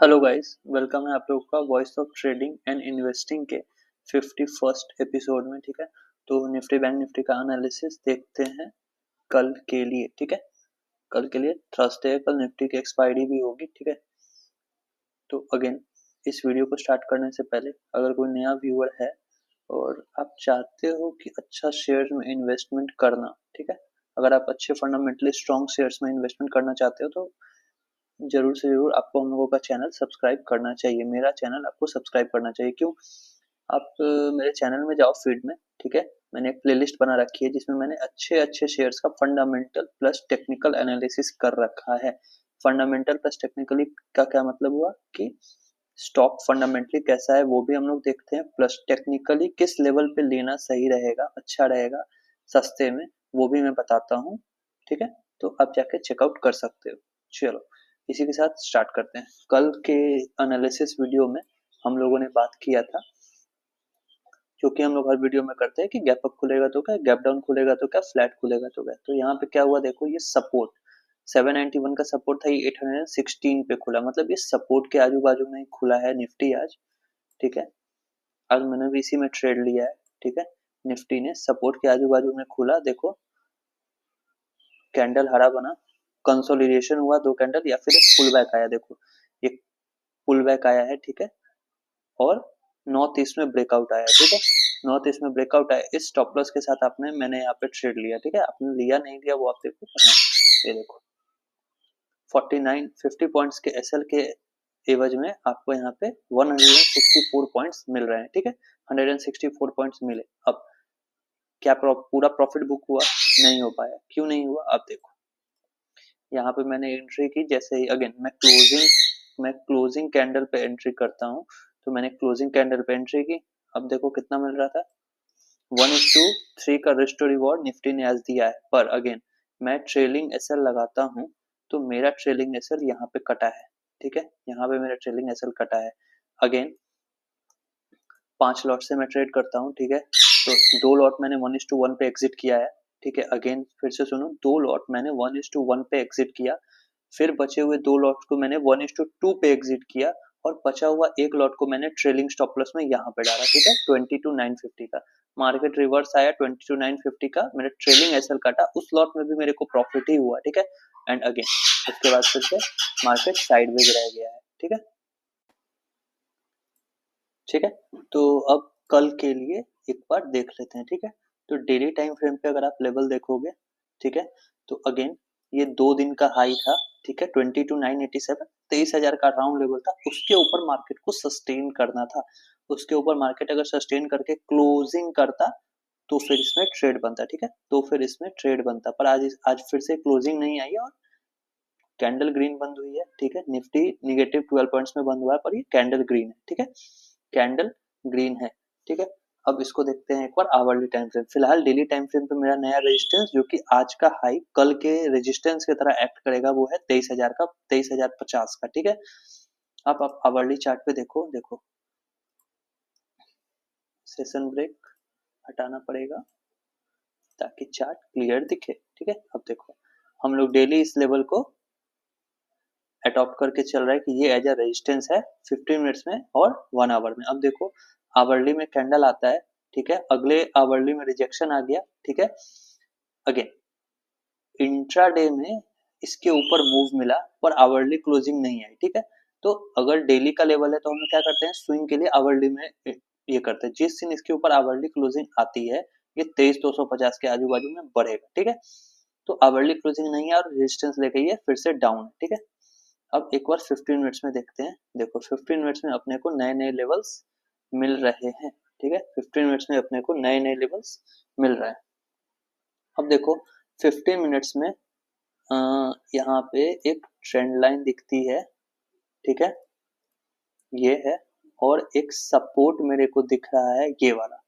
Hello guys, welcome है आप लोगों का voice of trading and investing के 51st एपिसोड में। ठीक है, तो निफ्टी बैंक निफ्टी का एनालिसिस देखते हैं कल के लिए। ठीक है, कल के लिए थर्सडे है, कल निफ्टी की एक्सपायरी भी होगी। ठीक है, तो अगेन इस वीडियो को स्टार्ट करने से पहले अगर कोई नया व्यूअर है और आप चाहते हो कि अच्छा शेयर में इन्वेस्टमेंट करना, ठीक है, अगर आप अच्छे फंडामेंटली स्ट्रॉन्ग शेयर्स में इन्वेस्टमेंट करना चाहते हो तो जरूर से जरूर आपको हम लोगों का चैनल सब्सक्राइब करना चाहिए। मेरा चैनल आपको सब्सक्राइब करना चाहिए। क्यों? आप मेरे चैनल में जाओ फीड में। ठीक है, मैंने एक प्लेलिस्ट बना रखी है जिसमें मैंने अच्छे अच्छे शेयर्स का फंडामेंटल प्लस टेक्निकल एनालिसिस कर रखा है। फंडामेंटल प्लस टेक्निकली का क्या मतलब हुआ कि स्टॉक फंडामेंटली कैसा है वो भी हम लोग देखते हैं, प्लस टेक्निकली किस लेवल पे लेना सही रहेगा, अच्छा रहेगा सस्ते में, वो भी मैं बताता हूँ। ठीक है, तो आप जाके चेकआउट कर सकते हो। चलो इसी के साथ स्टार्ट करते हैं। कल के एनालिसिस वीडियो में हम लोगों ने बात किया था, क्योंकि हम लोग हर वीडियो में करते हैं कि गैप अप खुलेगा तो क्या, गैप डाउन खुलेगा तो क्या, फ्लैट खुलेगा तो क्या। तो यहाँ पे क्या हुआ देखो, ये सपोर्ट 791 का सपोर्ट था, ये 816 पे खुला, मतलब ये सपोर्ट के आजू बाजू में ही खुला है निफ्टी आज। ठीक है, आज मैंने भी इसी में ट्रेड लिया है। ठीक है, निफ्टी ने सपोर्ट के आजू बाजू में खुला, देखो कैंडल हरा बना, कंसोलिडेशन हुआ 2 कैंडल, या फिर एक पुल बैक आया। देखो ये पुल बैक आया है। ठीक है, और नॉर्थ ईस्ट में ब्रेकआउट आया। ठीक है, नॉर्थ ईस्ट में ब्रेकआउट आया, इस स्टॉप लॉस के साथ आपने मैंने यहाँ पे ट्रेड लिया। ठीक है, आपने लिया नहीं लिया वो आप देखो। हाँ, ये देखो 49 50 पॉइंट्स के एसएल के एवज में आपको यहाँ पे 164 पॉइंट्स मिल रहे हैं। ठीक है, 164 पॉइंट्स मिले। अब क्या पूरा प्रॉफिट बुक हुआ? नहीं हो पाया। क्यों नहीं हुआ? आप देखो यहाँ पे मैंने एंट्री की, जैसे ही अगेन मैं क्लोजिंग कैंडल पे एंट्री करता हूँ, तो मैंने क्लोजिंग कैंडल पे एंट्री की। अब देखो कितना मिल रहा था, 1:3 का रिस्क टू रिवॉर्ड निफ्टी ने आज दिया है। पर अगेन मैं ट्रेलिंग एसएल लगाता हूँ, तो मेरा ट्रेलिंग एसएल यहाँ पे कटा है। ठीक है, यहाँ पे मेरा ट्रेलिंग एसएल कटा है। अगेन 5 लॉट से मैं ट्रेड करता हूँ। ठीक है, तो 2 लॉट मैंने 1:1 पे एग्जिट किया है। ठीक है, अगेन फिर से सुनो, 2 लॉट मैंने 1:1 पे एग्जिट किया, फिर बचे हुए 2 लॉट को मैंने 1:2 पे एग्जिट किया, और बचा हुआ 1 लॉट को मैंने ट्रेलिंग स्टॉप लॉस में यहाँ पे डाला। ठीक है, 22,950 का मार्केट रिवर्स आया, 22,950 का मेरा ट्रेलिंग एसएल काटा, उस लॉट में भी मेरे को प्रॉफिट ही हुआ। ठीक है, एंड अगेन उसके बाद फिर से मार्केट साइडवेज रह गया है। ठीक है, ठीक है, तो अब कल के लिए एक बार देख लेते हैं। ठीक है, तो डेली टाइम फ्रेम पे अगर आप लेवल देखोगे, ठीक है, तो अगेन ये 2 दिन का हाई था। ठीक है, 22,987, 23,000 का राउंड लेवल था, उसके ऊपर मार्केट को सस्टेन करना था। उसके ऊपर मार्केट अगर सस्टेन करके क्लोजिंग करता तो फिर इसमें ट्रेड बनता। ठीक है, तो फिर इसमें ट्रेड बनता, पर आज फिर से क्लोजिंग नहीं आई है और कैंडल ग्रीन बंद हुई है। ठीक है, निफ्टी -12 पॉइंट्स में बंद हुआ है, पर ये कैंडल ग्रीन है। ठीक है, कैंडल ग्रीन है। ठीक है, अब इसको देखते हैं एक बार आवरली टाइम फ्रेम। फिलहाल डेली टाइम फ्रेम पे मेरा नया रेजिस्टेंस, जो कि आज का हाई कल के रेजिस्टेंस की तरह एक्ट करेगा, वो है 23,000 का, 23,050 का। ठीक है, अब आप आवरली चार्ट पे देखो, देखो सेशन ब्रेक हटाना पड़ेगा ताकि चार्ट क्लियर दिखे। ठीक है, अब देखो हम लोग डेली इस लेवल को अडॉप्ट करके चल रहा है कि ये एज अ रेजिस्टेंस है 15 मिनट्स में और 1 आवर में। अब देखो आवरली में कैंडल आता है। ठीक है, अगले आवरली में रिजेक्शन आ गया। ठीक है, अगेन इंट्राडे में इसके ऊपर मूव मिला, पर आवरली क्लोजिंग नहीं आई। ठीक है, तो अगर डेली का लेवल है तो हम क्या करते हैं, स्विंग के लिए आवरली में ये करते हैं। जिस दिन इसके ऊपर आवरली क्लोजिंग आती है, ये 23,250 के आजू बाजू में बढ़ेगा। ठीक है, तो आवरली क्लोजिंग नहीं है और रेजिस्टेंस लेके ये फिर से डाउन है। ठीक है, अब एक बार 15 मिनट्स में देखते हैं। देखो 15 मिनट्स में अपने को नए नए लेवल्स मिल रहे हैं। ठीक है, 15 मिनट्स में अपने को नए नए लेवल्स मिल रहे हैं। अब देखो 15 मिनट्स में यहाँ पे एक ट्रेंड लाइन दिखती है। ठीक है, ये है, और एक सपोर्ट मेरे को दिख रहा है, ये वाला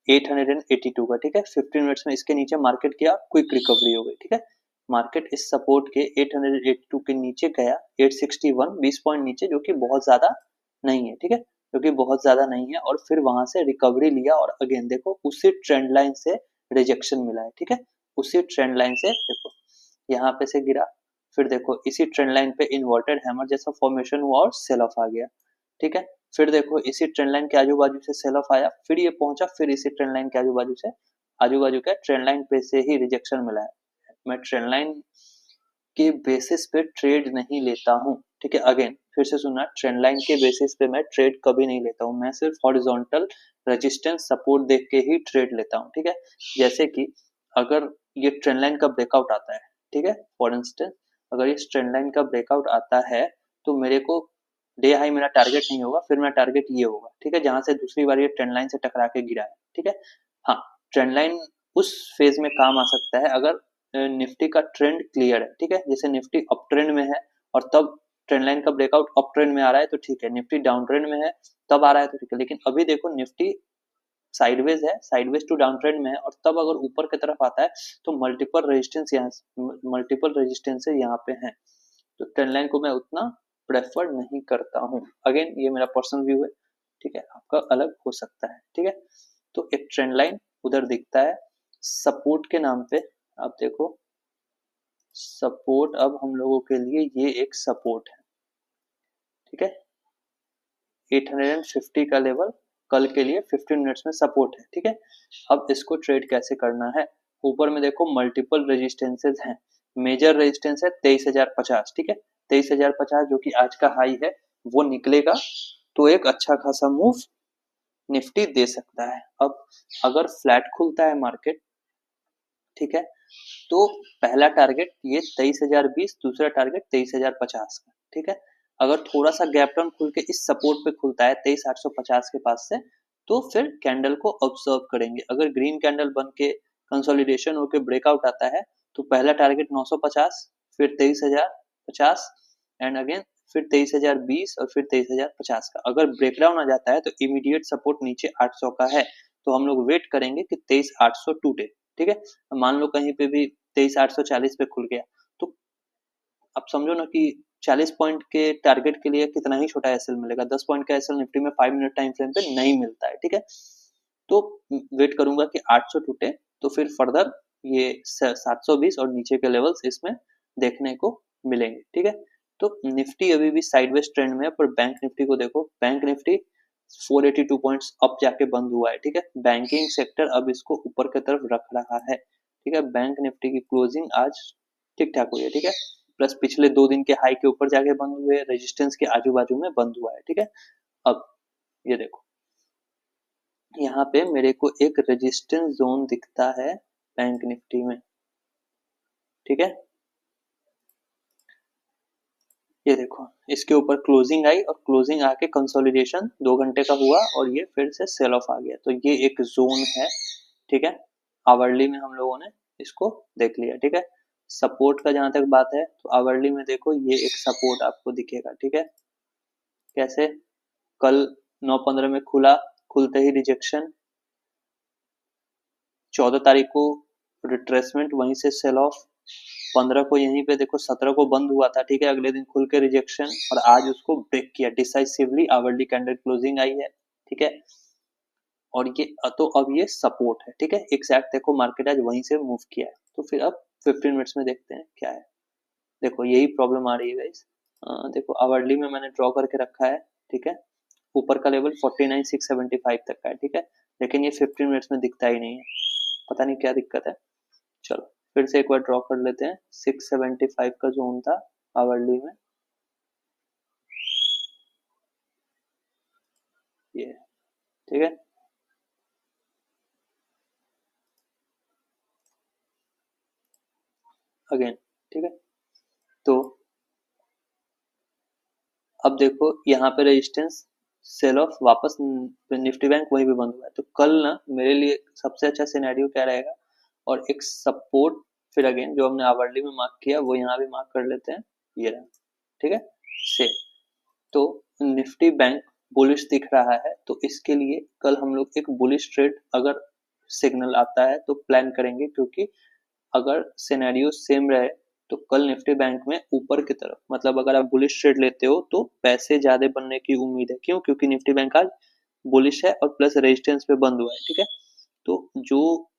882 का। ठीक है, 15 मिनट्स में इसके नीचे मार्केट किया, क्विक रिकवरी हो गई। ठीक है, मार्केट इस सपोर्ट के 882 के नीचे गया, 861 20 पॉइंट नीचे, जो कि बहुत ज्यादा नहीं है। ठीक है, जो कि बहुत ज्यादा नहीं है, और फिर वहां से रिकवरी लिया, और अगेन देखो उसी ट्रेंड लाइन से रिजेक्शन मिला है। ठीक है, उसी ट्रेंड लाइन से देखो यहाँ पे से गिरा, फिर देखो इसी ट्रेंड लाइन पे इन्वर्टेड हैमर जैसा फॉर्मेशन हुआ और सेल ऑफ आ गया, ठीक है। फिर देखो इसी ट्रेंड लाइन के आजू बाजू से सेल ऑफ आया, फिर ये पहुंचा, फिर इसी ट्रेंड लाइन के आजू बाजू के ट्रेंड लाइन पे से ही रिजेक्शन मिला है। मैं ट्रेंड लाइन के बेसिस पे ट्रेड नहीं लेता हूँ, ठीक है। अगेन फिर से सुनना, ट्रेंड लाइन के बेसिस पे मैं ट्रेड कभी नहीं लेता हूँ, मैं सिर्फ हॉरिजॉन्टल रेजिस्टेंस सपोर्ट देख के ही ट्रेड लेता हूँ, ठीक है। जैसे कि अगर ये ट्रेंड लाइन का ब्रेकआउट आता है, ठीक है, फॉर इंस्टेंस अगर इस ट्रेंड लाइन का ब्रेकआउट आता है तो मेरे को डे हाई मेरा टारगेट नहीं होगा, फिर मेरा टारगेट ये होगा, ठीक है, जहां से दूसरी बार ये ट्रेंड लाइन से टकरा के गिरा है, ठीक है। हाँ, ट्रेंड लाइन उस फेज में काम आ सकता है अगर निफ्टी का ट्रेंड क्लियर है, ठीक है। जैसे निफ्टी अप ट्रेंड में है और तब ट्रेंड लाइन का ब्रेकआउट अप ट्रेंड में आ रहा है तो ठीक है, निफ्टी डाउन ट्रेंड में है तब आ रहा है तो ठीक है। लेकिन अभी देखो निफ्टी साइडवेज है, साइडवेज टू डाउन ट्रेंड में है, और तब अगर ऊपर की तरफ आता है तो मल्टीपल रेजिस्टेंस यहाँ पे है, तो ट्रेंड लाइन को मैं उतना प्रेफर नहीं करता हूँ। अगेन ये मेरा पर्सनल व्यू है, ठीक है, आपका अलग हो सकता है, ठीक है। तो एक ट्रेंड लाइन उधर दिखता है सपोर्ट के नाम पे, आप देखो सपोर्ट, अब हम लोगों के लिए ये एक सपोर्ट है, ठीक है। 850 का लेवल कल के लिए 15 मिनट्स में सपोर्ट है, ठीक है। अब इसको ट्रेड कैसे करना है, ऊपर में देखो मल्टीपल रेजिस्टेंसेज हैं, मेजर रेजिस्टेंस है 23,050, ठीक है, 23,050 जो कि आज का हाई है वो निकलेगा तो एक अच्छा खासा मूव निफ्टी दे सकता है। अब अगर फ्लैट खुलता है मार्केट, ठीक है, तो पहला टारगेट ये 23,020, दूसरा टारगेट 23,050 का, ठीक है। अगर थोड़ा सा गैप डाउन खुल के इस सपोर्ट पे खुलता है 23,850 के पास से, तो फिर कैंडल को ऑब्जर्व करेंगे। अगर ग्रीन कैंडल बन के कंसोलिडेशन होकर ब्रेकआउट आता है तो पहला टारगेट 950, फिर 23,050 एंड अगेन फिर 23,020 और फिर 23,050 का। अगर ब्रेकडाउन आ जाता है तो इमीडिएट सपोर्ट नीचे 800 का है, तो हम लोग वेट करेंगे कि 23,800 टूटे, ठीक है। मान लो कहीं पे भी 23,840 पे खुल गया तो आप समझो ना कि 40 पॉइंट के टारगेट के लिए कितना ही छोटा एसएल मिलेगा, 10 पॉइंट का एसएल निफ्टी में 5 मिनट टाइम फ्रेम पे नहीं मिलता है, ठीक है। तो वेट करूंगा कि 800 टूटे तो फिर फर्दर ये 720 और नीचे के लेवल्स इसमें देखने को मिलेंगे, ठीक है। तो निफ्टी अभी भी साइडवेज ट्रेंड में है, पर बैंक निफ्टी को देखो, बैंक निफ्टी 482 पॉइंट्स अप जाके बंद हुआ है, ठीक है। बैंकिंग सेक्टर अब इसको ऊपर की तरफ रख रहा है, ठीक है। बैंक निफ्टी की क्लोजिंग आज ठीक ठाक हुई है, ठीक है, प्लस पिछले 2 दिन के हाई के ऊपर जाके बंद हुए, रेजिस्टेंस के आजू बाजू में बंद हुआ है, ठीक है। अब ये देखो यहाँ पे मेरे को एक रेजिस्टेंस जोन दिखता है बैंक निफ्टी में, ठीक है। ये देखो इसके ऊपर क्लोजिंग आई और क्लोजिंग आके कंसोलिडेशन 2 घंटे का हुआ और ये फिर से सेल ऑफ आ गया, तो ये एक जोन है, ठीक है। आवरली में हम लोगों ने इसको देख लिया, ठीक है। सपोर्ट का जहां तक बात है तो आवरली में देखो ये एक सपोर्ट आपको दिखेगा, ठीक है। कैसे, कल 9:15 में खुला, खुलते ही रिजेक्शन, 14 तारीख को रिट्रेसमेंट, वहीं से सेल ऑफ, 15 को यहीं पे देखो, 17 को बंद हुआ था, ठीक है, अगले दिन खुल के रिजेक्शन और आज उसको ब्रेक किया डिसाइसिवली, आवरली कैंडल क्लोजिंग आई है, ठीक है। और ये तो अब ये सपोर्ट है, ठीक है, एग्जैक्ट देखो मार्केट आज वहीं से मूव किया है, तो फिर अब 15 मिनट्स में देखते हैं क्या है। देखो यही प्रॉब्लम आ रही है गाइस, देखो आवरली में मैंने ड्रॉ करके रखा है, ठीक है, ऊपर का लेवल 49,675 तक का है, ठीक है, लेकिन ये 15 मिनट्स में दिखता ही नहीं है, पता नहीं क्या दिक्कत है। चलो फिर से एक बार ड्रॉ कर लेते हैं, 675 का जोन था आवरली में, ये, ठीक है। अगेन, ठीक है, तो अब देखो यहाँ पे रेजिस्टेंस, सेल ऑफ, वापस निफ्टी बैंक वहीं पे बंद हुआ है, तो कल ना मेरे लिए सबसे अच्छा सिनेरियो क्या रहेगा, और एक सपोर्ट फिर अगेन जो हमने आवरली में मार्क किया वो यहाँ भी मार्क कर लेते हैं, ये रहा, ठीक है, सेम। तो निफ्टी बैंक बुलिश दिख रहा है, तो इसके लिए कल हम लोग एक बुलिश ट्रेड अगर सिग्नल आता है तो प्लान करेंगे, क्योंकि अगर सिनेरियो सेम रहे तो कल निफ्टी बैंक में ऊपर की तरफ, मतलब अगर आप बुलिश ट्रेड लेते हो तो पैसे ज्यादा बनने की उम्मीद है, क्यों, क्योंकि निफ्टी बैंक आज बुलिश है और प्लस रेजिस्टेंस पे बंद हुआ है, ठीक है। तो जो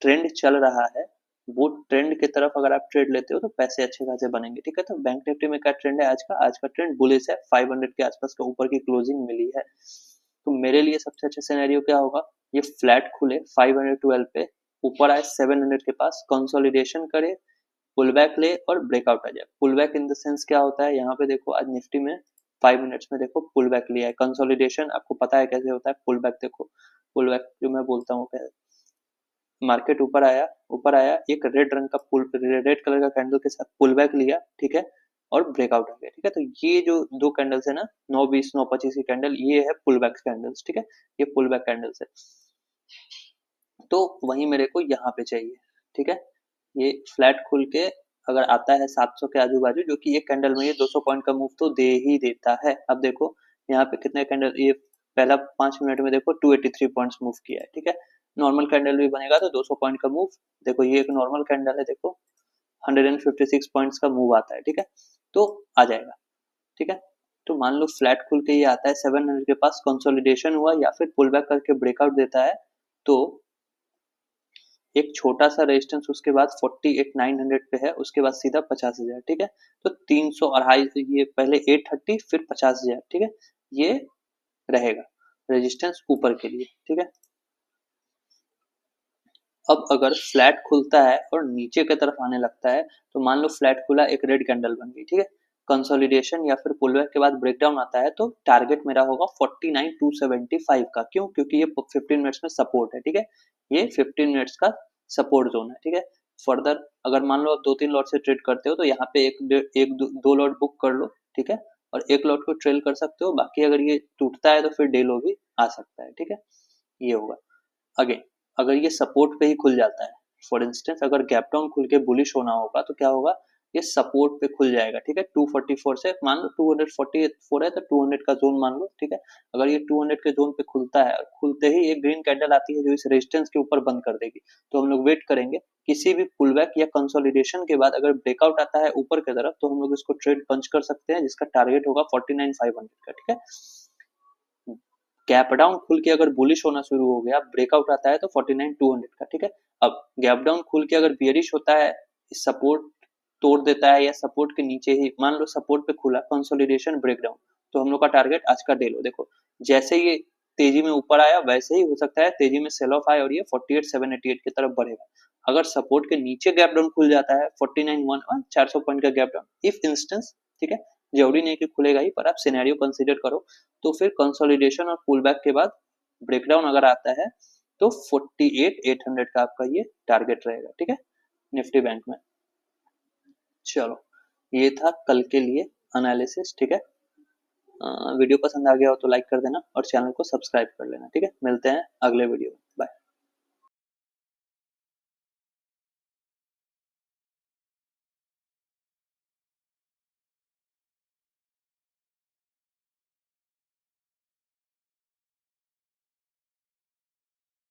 ट्रेंड चल रहा है वो ट्रेंड की तरफ अगर आप ट्रेड लेते हो तो पैसे अच्छे खासे बनेंगे, ठीक है। तो बैंक निफ्टी में क्या ट्रेंड है आज का ट्रेंड बुलिश है, 500 के आसपास का ऊपर की क्लोजिंग मिली है। तो मेरे लिए सबसे अच्छा सिनेरियो क्या होगा, ये फ्लैट खुले 512 पे, ऊपर आए 700 के पास, कंसोलिडेशन करे, पुल बैक ले और ब्रेकआउट आ जाए। Pull back in the sense क्या होता है, यहाँ पे देखो आज निफ्टी में 5 मिनट्स में देखो पुल बैक लिया है। कंसोलिडेशन आपको पता है कैसे होता है, पुल बैक देखो, पुल बैक जो मैं बोलता हूँ, मार्केट ऊपर आया एक रेड रंग का रेड कलर का कैंडल के साथ पुल बैक लिया, ठीक है, और ब्रेकआउट आ गया, ठीक है। तो ये जो दो कैंडल्स है ना, 9:20 9:25 की कैंडल, ये है पुल बैक कैंडल्स, ठीक है, ये पुल बैक कैंडल्स है। तो वही मेरे को यहाँ पे चाहिए, ठीक है। ये फ्लैट खुल के अगर आता है 700 के आजू बाजू, जो कि एक कैंडल में ये 200 पॉइंट का मूव तो दे ही देता है। अब देखो यहाँ पे कितने कैंडल, ये पहला 5 मिनट में देखो 283 पॉइंट्स मूव किया है, ठीक है। नॉर्मल कैंडल भी बनेगा तो 200 पॉइंट का मूव, देखो ये एक नॉर्मल कैंडल है, देखो 156 पॉइंट्स का मूव आता है, ठीक है, तो आ जाएगा, ठीक है। तो मान लो फ्लैट खुल के ये आता है 700 के पास, कंसोलिडेशन हुआ या फिर पुल बैक करके ब्रेकआउट देता है, तो एक छोटा सा रेजिस्टेंस उसके बाद 48,900 पे है, उसके बाद सीधा 50,000, ठीक है। तो 300 अढ़ाई, ये पहले 830 फिर 50,000, ठीक है, ये रहेगा रेजिस्टेंस ऊपर के लिए, ठीक है। अब अगर फ्लैट खुलता है और नीचे की तरफ आने लगता है, तो मान लो फ्लैट खुला, एक रेड कैंडल बन गई, ठीक है, कंसोलिडेशन या फिर पुलबैक के बाद ब्रेकडाउन आता है, तो टारगेट मेरा होगा 49,275 का। क्यों? क्योंकि ये 15 मिनट्स में सपोर्ट है, ठीक है, ये 15 मिनट्स का सपोर्ट जोन है, ठीक है। फर्दर अगर मान लो आप 2-3 लॉट से ट्रेड करते हो, तो यहाँ पे दो लॉट बुक कर लो, ठीक है, और एक लॉट को ट्रेल कर सकते हो, बाकी अगर ये टूटता है तो फिर डे लो भी आ सकता है, ठीक है, ये होगा। अगेन अगर ये सपोर्ट पे ही खुल जाता है, फॉर इंस्टेंस अगर गैप डाउन खुल के बुलिश होना होगा, तो क्या होगा, ये सपोर्ट पे खुल जाएगा, ठीक है, 244 से, मान लो 244 है तो 200 का जोन मान लो, ठीक है। अगर ये 200 के जोन पे खुलता है, खुलते ही एक ग्रीन कैंडल आती है जो इस रेजिस्टेंस के ऊपर बंद कर देगी, तो हम लोग वेट करेंगे। किसी भी पुल बैक या कंसोलिडेशन के बाद अगर ब्रेकआउट आता है ऊपर की तरफ, तो हम लोग इसको ट्रेड पंच कर सकते हैं, जिसका टारगेट होगा 49,500 का, ठीक है। गैप डाउन खुल के अगर बुलिश होना शुरू हो गया, ब्रेकआउट आता है तो 49,200 का, ठीक है। अब गैप डाउन खुल के अगर बियरिश होता है, सपोर्ट तोड़ देता है या सपोर्ट के नीचे ही, मान लो सपोर्ट पे खुला, कंसोलिडेशन ब्रेकडाउन, तो हम लोग का टारगेट आज का डे लो देखो, जैसे ये तेजी में ऊपर आया वैसे ही हो सकता है तेजी में सेल ऑफ आए और ये 48,788 की तरफ बढ़ेगा। अगर सपोर्ट के नीचे गैप डाउन खुल जाता है 49,111 400 पॉइंट का गैप डाउन, इफ इंस्टेंस, ठीक है, जरूरी नहीं कि खुलेगा ही, पर आप सिनेरियो कंसीडर करो, तो फिर कंसोलिडेशन और पुल बैक के बाद ब्रेकडाउन अगर आता है, तो 48,800 का आपका ये टारगेट रहेगा, ठीक है, निफ्टी बैंक में। चलो, ये था कल के लिए एनालिसिस, ठीक है। वीडियो पसंद आ गया हो तो लाइक कर देना और चैनल को सब्सक्राइब कर लेना, ठीक है। मिलते हैं अगले वीडियो में।